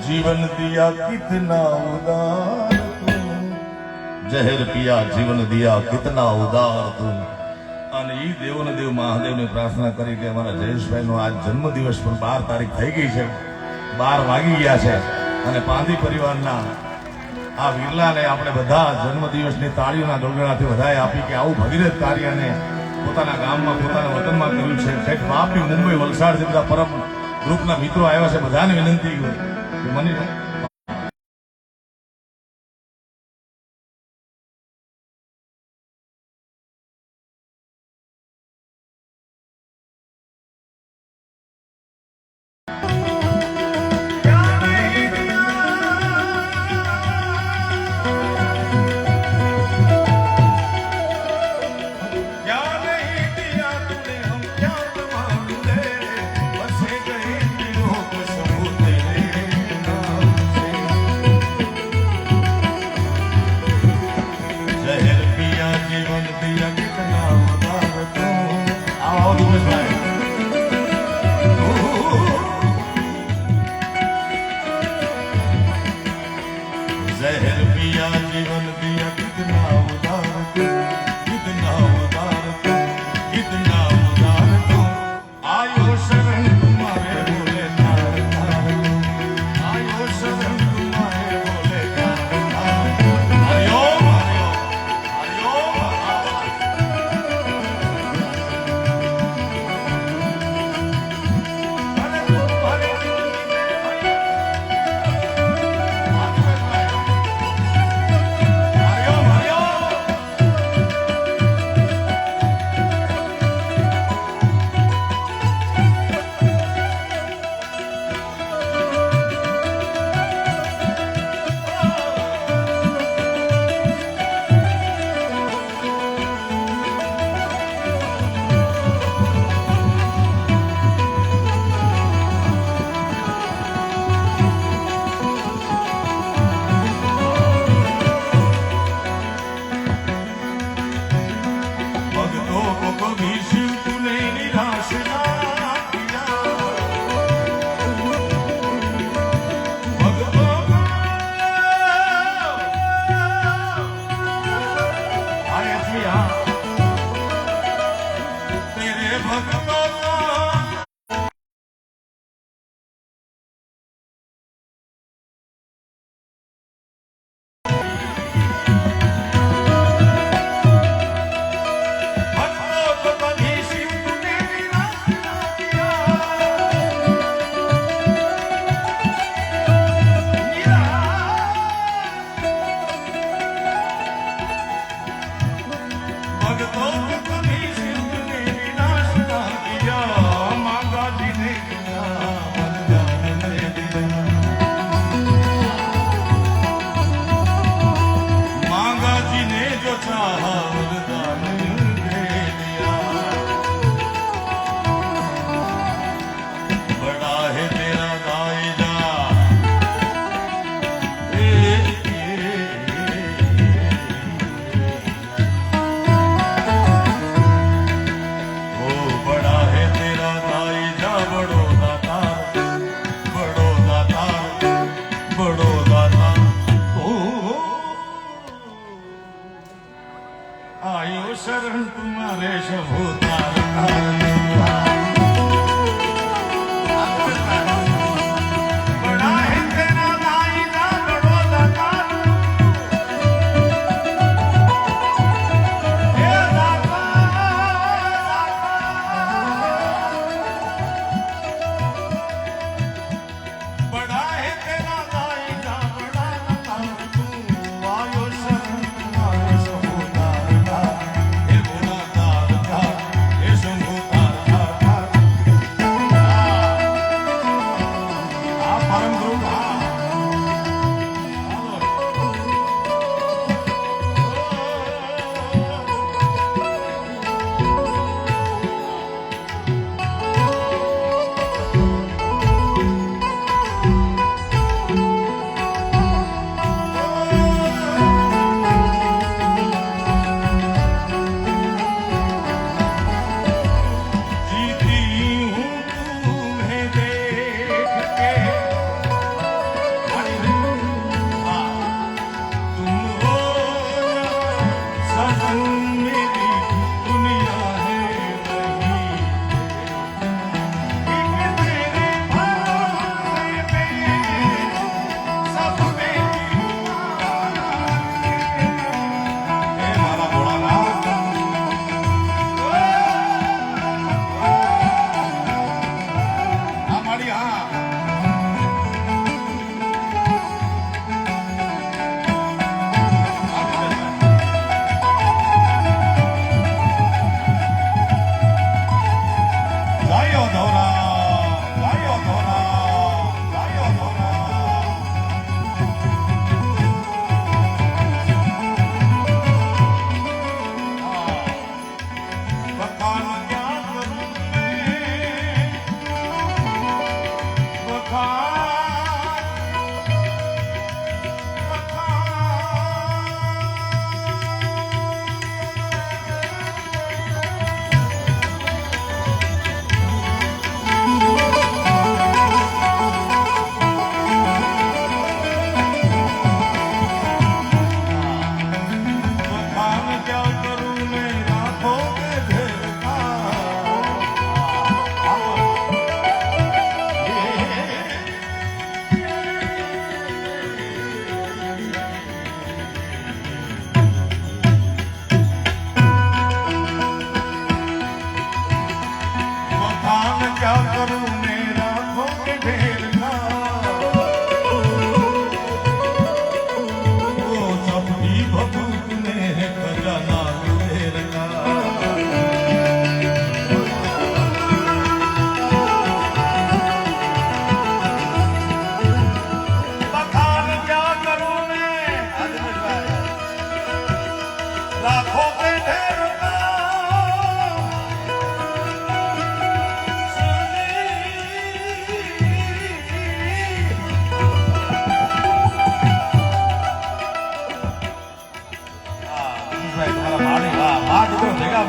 जीवन दिया कितना उदार तू, जहर पिया जीवन दिया कितना उदार तू। અને ઈ દેવને દેવ મહાદેવને પ્રાર્થના કરી કે અમારા જયેશભાઈનો આજ જન્મદિવસ પણ 12 તારીખ થઈ ગઈ છે, 12 વાગી ગયા છે અને પાંદી પરિવારના આ વિરલાને આપણે બધા જન્મદિવસની તાળીઓના ગળગળાથી વધારે આપી કે આવું ભગીરથ કાર્યને પોતાના ગામમાં પોતાના વતનમાં કર્યું છે। ઠેઠ વાપી, મુંબઈ, વલસાડ જે બધા પરમ ગ્રુપના મિત્રો આવ્યા છે, બધાને વિનંતી કે મને जहर पिया जीवन दिया कितना उदार तू, कितना उदार तू, कितना उदार तू। आयो शरण तुम्हारे बोले तार तार, आयो शरण तुम्हारे बोले तार तार। हरिओम हरिओम आयो शरण तुम्हारे शंभु तार तार। बड़ा है तेरा दाईना बड़ोदा तार, हे दाता बड़ा है तेरा दाईना बड़ा तार तू। आयो शरण तुम्हारे शंभु तार तार, हे भोला तार तार।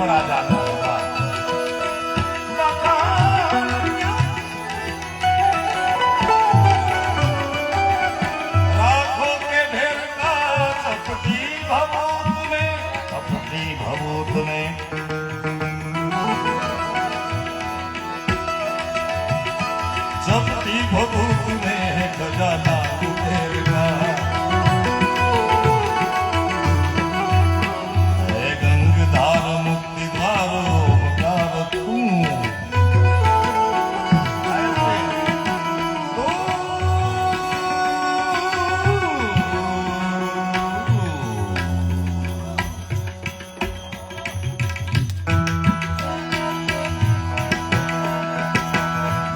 હમણાં જાતા હતા લાખો કે ઢેર કા ચપટી ભભૂત ને चपटी भभूत में खजाना कुबेर का गंगधार मुक्ति द्वारो मकार तू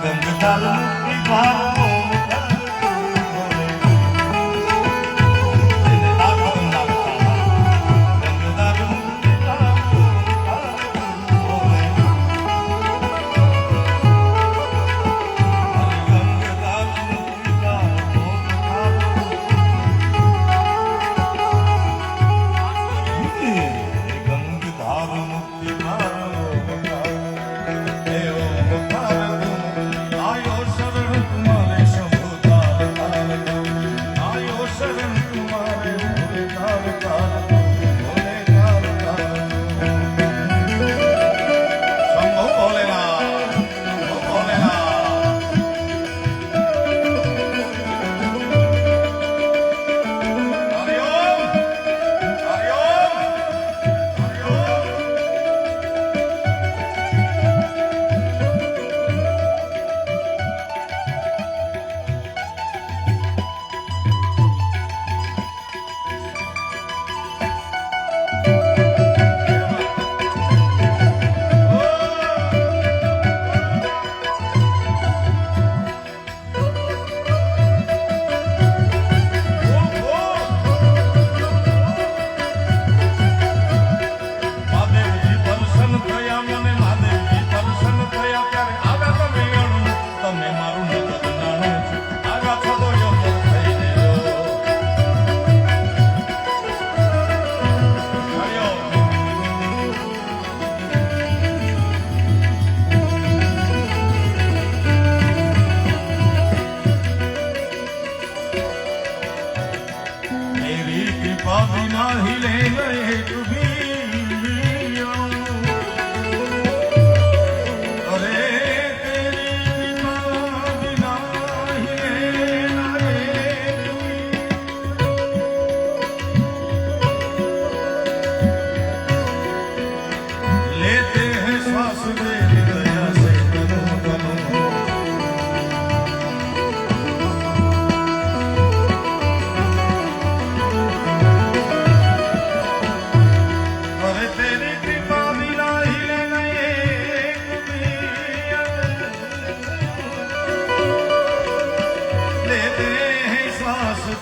गंगधार मुक्ति द्वारो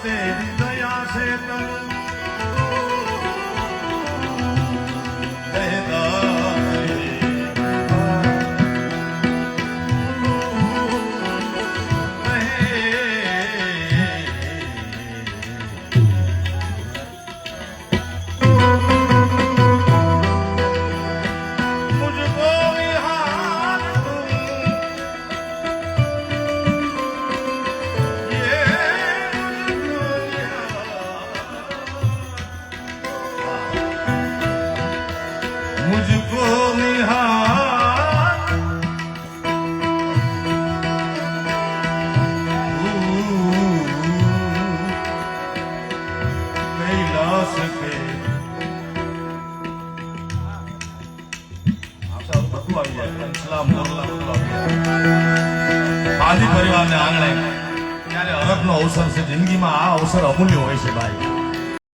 तेरी दया से मुझको निहार कैलाश के આદિ પરિવારને આંગણે ત્યારે હરખનો અવસર છે. જિંદગીમાં આ અવસર અમૂલ્ય હોય છે ભાઈ.